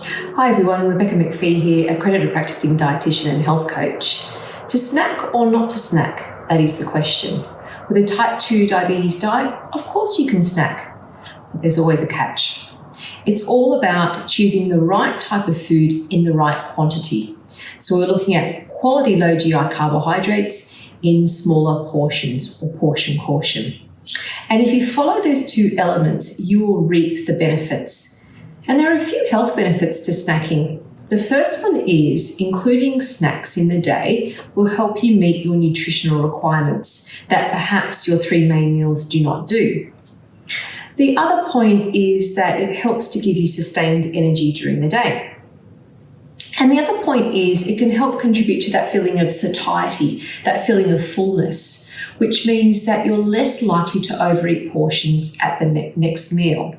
Hi everyone, Rebecca McPhee here, accredited practicing dietitian and health coach. To snack or not to snack? That is the question. With a type 2 diabetes diet, of course you can snack, but there's always a catch. It's all about choosing the right type of food in the right quantity. So we're looking at quality low GI carbohydrates in smaller portions, or portion caution. And if you follow those two elements, you will reap the benefits. And there are a few health benefits to snacking. The first one is including snacks in the day will help you meet your nutritional requirements that perhaps your 3 main meals do not do. The other point is that it helps to give you sustained energy during the day. And the other point is it can help contribute to that feeling of satiety, that feeling of fullness, which means that you're less likely to overeat portions at the next meal.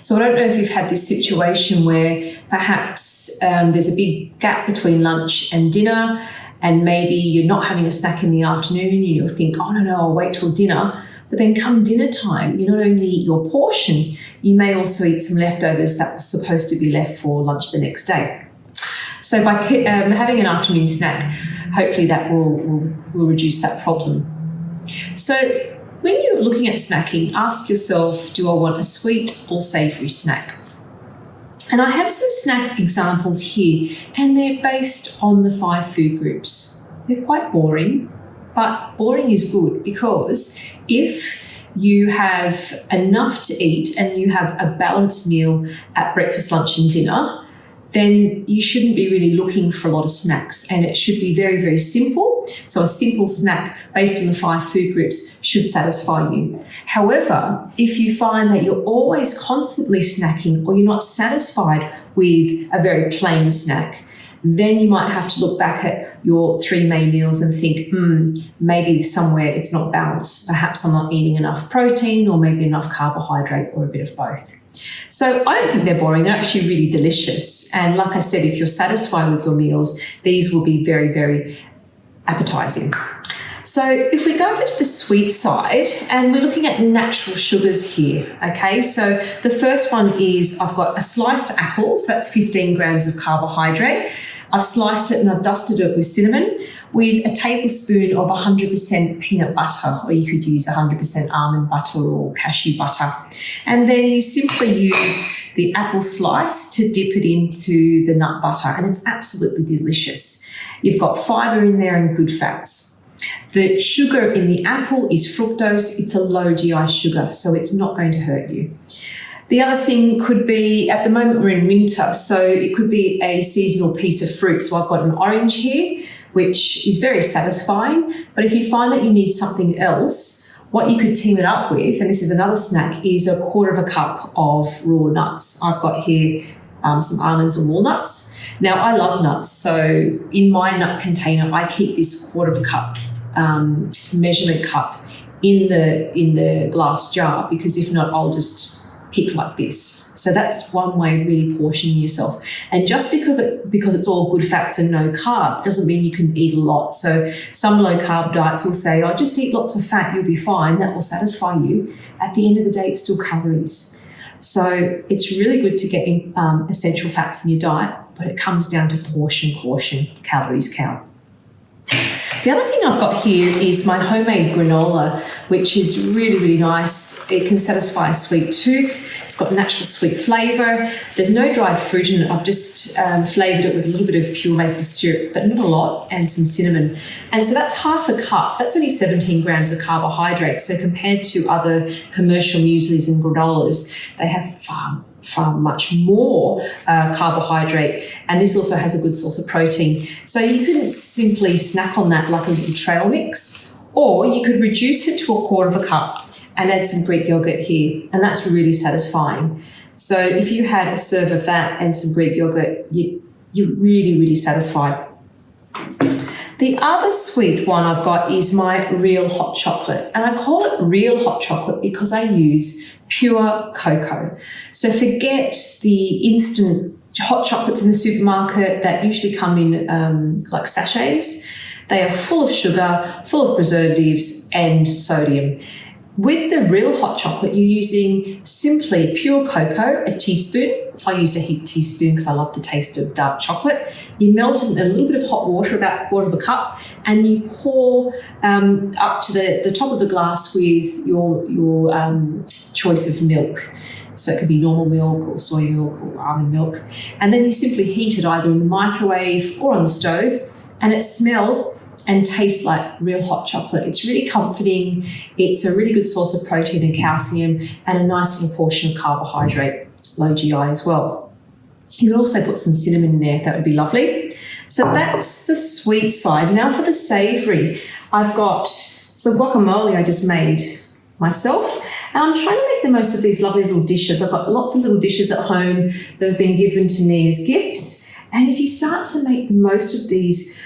So I don't know if you've had this situation where perhaps there's a big gap between lunch and dinner, and maybe you're not having a snack in the afternoon and you'll think, oh no, I'll wait till dinner. But then come dinner time, you not only eat your portion, you may also eat some leftovers that was supposed to be left for lunch the next day. So by having an afternoon snack, hopefully that will reduce that problem. So when you're looking at snacking, ask yourself, do I want a sweet or savoury snack? And I have some snack examples here, and they're based on the 5 food groups. They're quite boring, but boring is good because if you have enough to eat and you have a balanced meal at breakfast, lunch and dinner, then you shouldn't be really looking for a lot of snacks, and it should be very, very simple. So a simple snack based on the 5 food groups should satisfy you. However, if you find that you're always constantly snacking or you're not satisfied with a very plain snack, then you might have to look back at your 3 main meals and think, maybe somewhere it's not balanced. Perhaps I'm not eating enough protein or maybe enough carbohydrate or a bit of both. So I don't think they're boring. They're actually really delicious. And like I said, if you're satisfied with your meals, these will be very, very appetizing. So if we go over to the sweet side, and we're looking at natural sugars here, okay? So the first one is I've got a sliced apple, so that's 15 grams of carbohydrate. I've sliced it and I've dusted it with cinnamon with a tablespoon of 100% peanut butter, or you could use 100% almond butter or cashew butter. And then you simply use the apple slice to dip it into the nut butter, and it's absolutely delicious. You've got fibre in there and good fats. The sugar in the apple is fructose. It's a low GI sugar, so it's not going to hurt you. The other thing could be, at the moment we're in winter, so it could be a seasonal piece of fruit. So I've got an orange here, which is very satisfying. But if you find that you need something else, what you could team it up with, and this is another snack, is 1/4 cup of raw nuts. I've got here some almonds and walnuts. Now I love nuts, so in my nut container, I keep this 1/4 cup measurement cup in the glass jar, because if not, I'll just pick like this. So that's one way of really portioning yourself. And just because it's all good fats and no carb doesn't mean you can eat a lot. So some low carb diets will say, oh, just eat lots of fat, you'll be fine. That will satisfy you. At the end of the day, it's still calories. So it's really good to get essential fats in your diet, but it comes down to portion caution. Calories count. The other thing I've got here is my homemade granola, which is really, really nice. It can satisfy a sweet tooth. It's got natural sweet flavour. There's no dried fruit in it. I've just flavoured it with a little bit of pure maple syrup, but not a lot, and some cinnamon. And so that's 1/2 cup. That's only 17 grams of carbohydrate. So compared to other commercial mueslis and granolas, they have far much more carbohydrate, and this also has a good source of protein. So you can simply snack on that like a little trail mix, or you could reduce it to 1/4 cup and add some Greek yogurt here, and that's really satisfying. So if you had a serve of that and some Greek yogurt, you're really, really satisfied. The other sweet one I've got is my real hot chocolate, and I call it real hot chocolate because I use pure cocoa. So forget the instant hot chocolates in the supermarket that usually come in like sachets. They are full of sugar, full of preservatives and sodium. With the real hot chocolate, you're using simply pure cocoa, a teaspoon. I used a heaped teaspoon because I love the taste of dark chocolate. You melt it in a little bit of hot water, about a quarter of a cup, and you pour up to the top of the glass with your choice of milk. So it could be normal milk or soy milk or almond milk. And then you simply heat it either in the microwave or on the stove, and it smells and tastes like real hot chocolate. It's really comforting. It's a really good source of protein and calcium and a nice little portion of carbohydrate, low GI as well. You can also put some cinnamon in there. That would be lovely. So that's the sweet side. Now for the savoury, I've got some guacamole I just made myself. And I'm trying to make the most of these lovely little dishes. I've got lots of little dishes at home that have been given to me as gifts. And if you start to make the most of these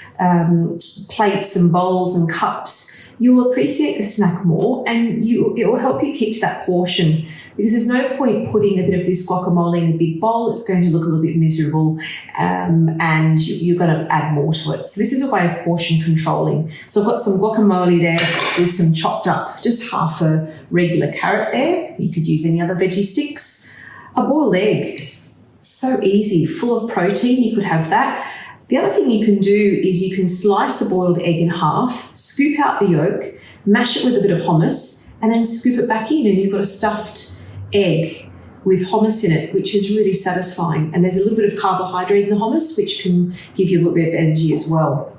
plates and bowls and cups, you will appreciate the snack more, and it will help you keep to that portion, because there's no point putting a bit of this guacamole in a big bowl. It's going to look a little bit miserable, and you're going to add more to it. So this is a way of portion controlling. So I've got some guacamole there with some chopped up, just half a regular carrot there. You could use any other veggie sticks. A boiled egg. So easy, full of protein. You could have that. The other thing you can do is you can slice the boiled egg in half, scoop out the yolk, mash it with a bit of hummus, and then scoop it back in, and you've got a stuffed egg with hummus in it, which is really satisfying. And there's a little bit of carbohydrate in the hummus, which can give you a little bit of energy as well.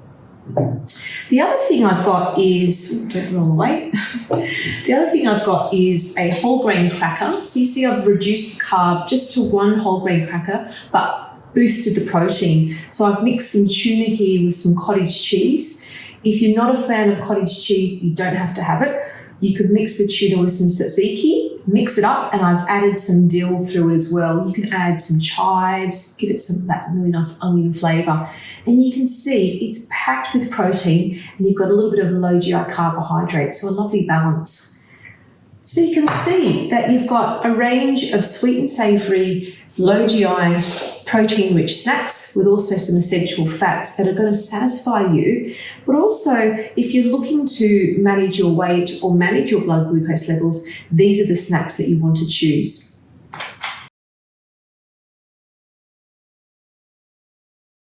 The other thing I've got is, don't roll away. The other thing I've got is a whole grain cracker. So you see I've reduced the carb just to one whole grain cracker, but boosted the protein. So I've mixed some tuna here with some cottage cheese. If you're not a fan of cottage cheese, you don't have to have it. You could mix the tuna with some tzatziki, mix it up, and I've added some dill through it as well. You can add some chives, give it that really nice onion flavour. And you can see it's packed with protein, and you've got a little bit of low GI carbohydrate, so a lovely balance. So you can see that you've got a range of sweet and savoury, low GI, protein-rich snacks with also some essential fats that are going to satisfy you. But also, if you're looking to manage your weight or manage your blood glucose levels, these are the snacks that you want to choose.